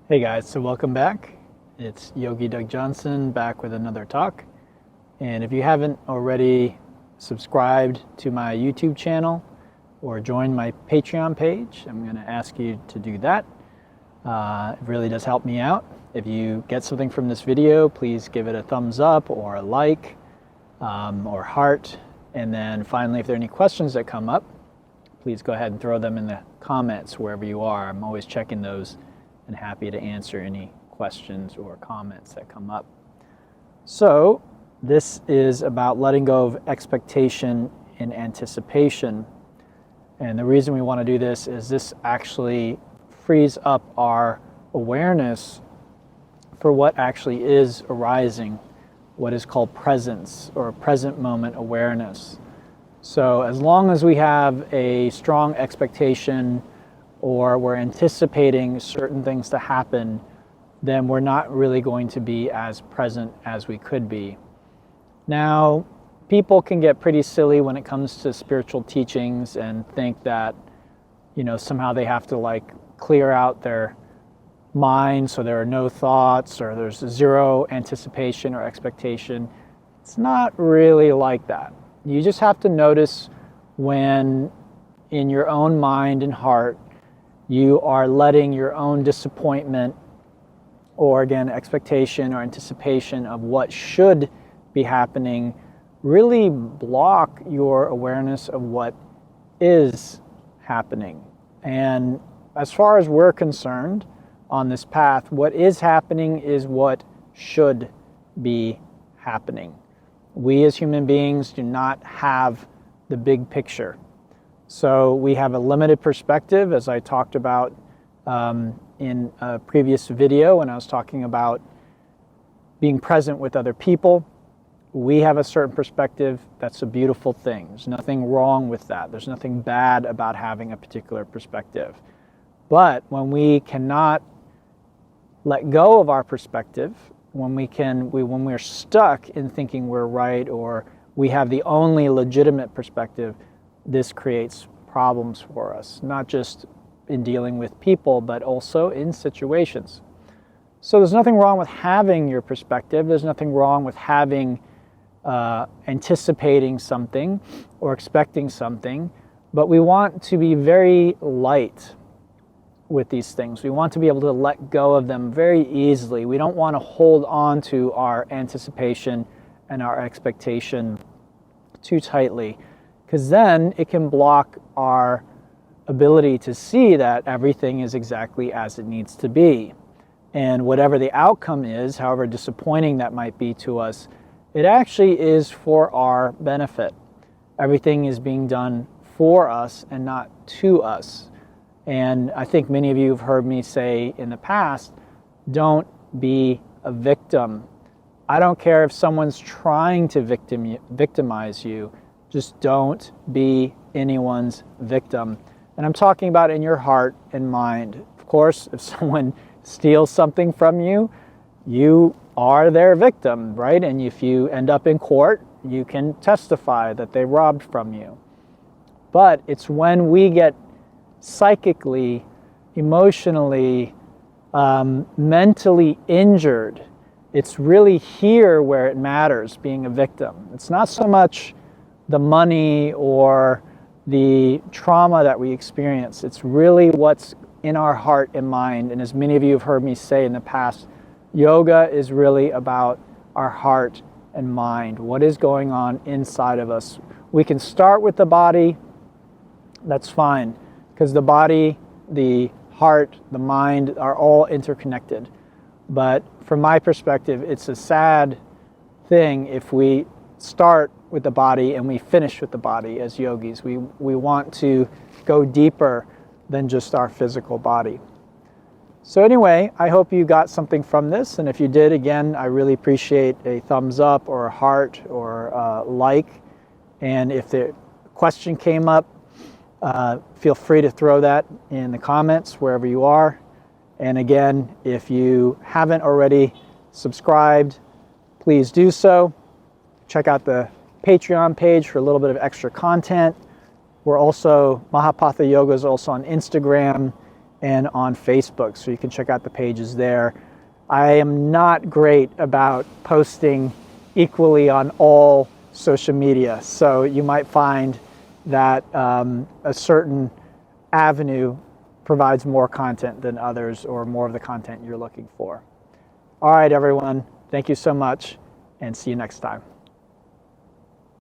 Hey guys, so welcome back. It's Yogi Doug Johnson back with another talk. And if you haven't already subscribed to my YouTube channel or joined my Patreon page, I'm going to ask you to do that. It really does help me out. If you get something from this video, please give it a thumbs up or a like or heart. And then finally, if there are any questions that come up, please go ahead and throw them in the comments wherever you are. I'm always checking those and happy to answer any questions or comments that come up. So this is about letting go of expectation and anticipation. And the reason we want to do this is this actually frees up our awareness for what actually is arising, what is called presence or present moment awareness. So as long as we have a strong expectation or we're anticipating certain things to happen, then we're not really going to be as present as we could be. Now, people can get pretty silly when it comes to spiritual teachings and think that, somehow they have to clear out their mind so there are no thoughts or there's zero anticipation or expectation. It's not really like that. You just have to notice when in your own mind and heart you are letting your own disappointment or again expectation or anticipation of what should be happening really block your awareness of what is happening. And as far as we're concerned on this path, what is happening is what should be happening. We as human beings do not have the big picture. So we have a limited perspective, as I talked about in a previous video when I was talking about being present with other people. We have a certain perspective. That's a beautiful thing. There's nothing wrong with that. There's nothing bad about having a particular perspective. But when we cannot let go of our perspective, when we're stuck in thinking we're right or we have the only legitimate perspective, this creates problems for us, not just in dealing with people, but also in situations. So there's nothing wrong with having your perspective. There's nothing wrong with having, anticipating something or expecting something, but we want to be very light with these things. We want to be able to let go of them very easily. We don't want to hold on to our anticipation and our expectation too tightly, because then it can block our ability to see that everything is exactly as it needs to be. And whatever the outcome is, however disappointing that might be to us, it actually is for our benefit. Everything is being done for us and not to us. And I think many of you have heard me say in the past, don't be a victim. I don't care if someone's trying to victimize you. Just don't be anyone's victim. And I'm talking about in your heart and mind. Of course, if someone steals something from you, you are their victim, right? And if you end up in court, you can testify that they robbed from you. But it's when we get psychically, emotionally, mentally injured, it's really here where it matters, being a victim. It's not so much the money or the trauma that we experience. It's really what's in our heart and mind. And as many of you have heard me say in the past, yoga is really about our heart and mind. What is going on inside of us? We can start with the body. That's fine, because the body, the heart, the mind are all interconnected. But from my perspective, it's a sad thing if we start with the body and we finish with the body as yogis. We want to go deeper than just our physical body. So anyway, I hope you got something from this. And if you did, again, I really appreciate a thumbs up or a heart or a like. And if the question came up, feel free to throw that in the comments wherever you are. And again, if you haven't already subscribed, please do so. Check out the Patreon page for a little bit of extra content. We're also, Mahapatha Yoga is also on Instagram and on Facebook, so you can check out the pages there. I am not great about posting equally on all social media, so you might find that a certain avenue provides more content than others, or more of the content you're looking for. All right, everyone, thank you so much, and see you next time.